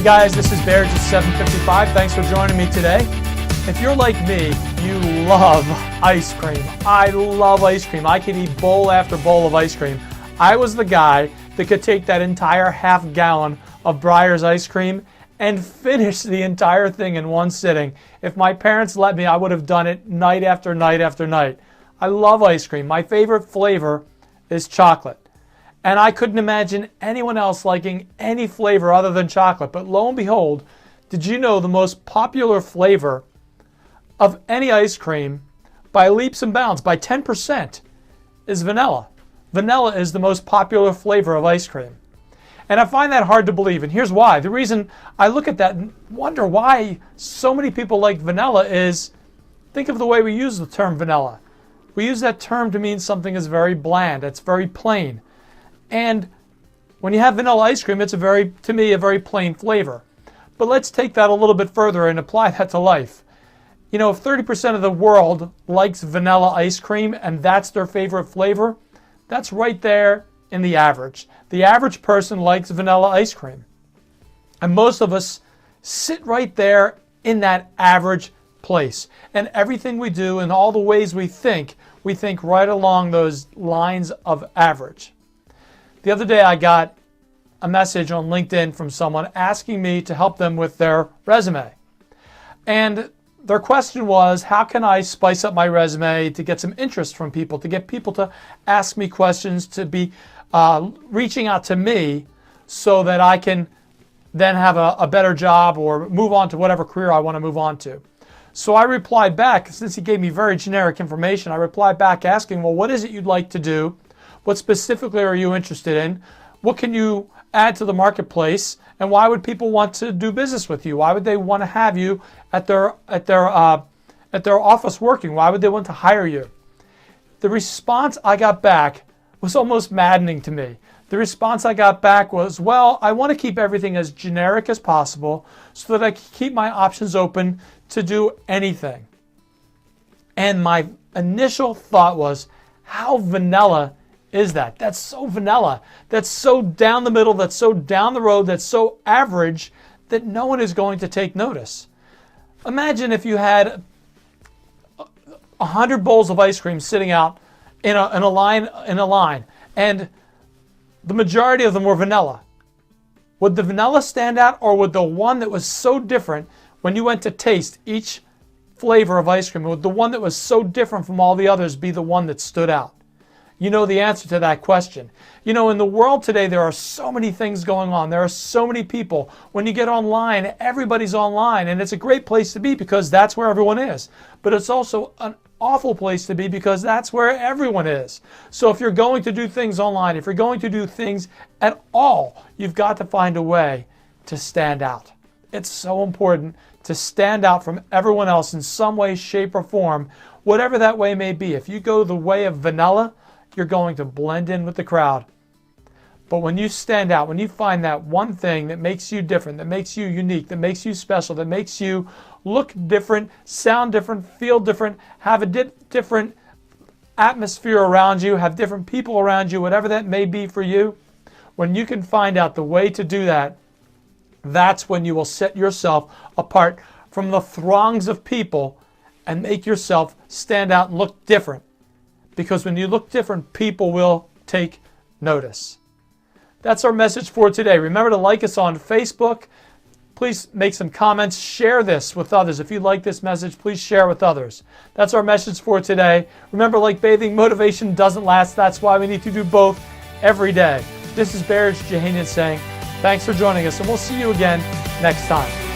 Hey guys, this is Bear at 755. Thanks for joining me today. If you're like me, you love ice cream. I love ice cream. I could eat bowl after bowl of ice cream. I was the guy that could take that entire half gallon of Breyers ice cream and finish the entire thing in one sitting. If my parents let me, I would have done it night after night after night. I love ice cream. My favorite flavor is chocolate. And I couldn't imagine anyone else liking any flavor other than chocolate. But lo and behold, did you know the most popular flavor of any ice cream by leaps and bounds, by 10%, is vanilla. Vanilla is the most popular flavor of ice cream. And I find that hard to believe, and here's why. The reason I look at that and wonder why so many people like vanilla is, think of the way we use the term vanilla. We use that term to mean something is very bland, it's very plain. And when you have vanilla ice cream, it's to me, a very plain flavor. But let's take that a little bit further and apply that to life. You know, if 30% of the world likes vanilla ice cream and that's their favorite flavor, that's right there in the average. The average person likes vanilla ice cream. And most of us sit right there in that average place. And everything we do and all the ways we think right along those lines of average. The other day I got a message on LinkedIn from someone asking me to help them with their resume. And their question was, how can I spice up my resume to get some interest from people, to get people to ask me questions, to be reaching out to me so that I can then have a better job or move on to whatever career I want to move on to. So I replied back, since he gave me very generic information, I replied back asking, well, what is it you'd like to do? What specifically are you interested in? What can you add to the marketplace? And why would people want to do business with you? Why would they want to have you at their office working? Why would they want to hire you? The response I got back was almost maddening to me. The response I got back was, well, I want to keep everything as generic as possible so that I can keep my options open to do anything. And my initial thought was, how vanilla is that? That's so vanilla. That's so down the middle. That's so down the road. That's so average that no one is going to take notice. Imagine if you had 100 bowls of ice cream sitting out in a line, and the majority of them were vanilla. Would the vanilla stand out, or would the one that was so different when you went to taste each flavor of ice cream, would the one that was so different from all the others be the one that stood out? You know the answer to that question. You know, in the world today, there are so many things going on. There are so many people. When you get online, everybody's online, and it's a great place to be because that's where everyone is. But it's also an awful place to be because that's where everyone is. So if you're going to do things online, if you're going to do things at all, you've got to find a way to stand out. It's so important to stand out from everyone else in some way, shape, or form, whatever that way may be. If you go the way of vanilla, you're going to blend in with the crowd. But when you stand out, when you find that one thing that makes you different, that makes you unique, that makes you special, that makes you look different, sound different, feel different, have a different atmosphere around you, have different people around you, whatever that may be for you, when you can find out the way to do that, that's when you will set yourself apart from the throngs of people and make yourself stand out and look different. Because when you look different, people will take notice. That's our message for today. Remember to like us on Facebook. Please make some comments. Share this with others. If you like this message, please share with others. That's our message for today. Remember, like bathing, motivation doesn't last. That's why we need to do both every day. This is Bear Jahanian saying, thanks for joining us, and we'll see you again next time.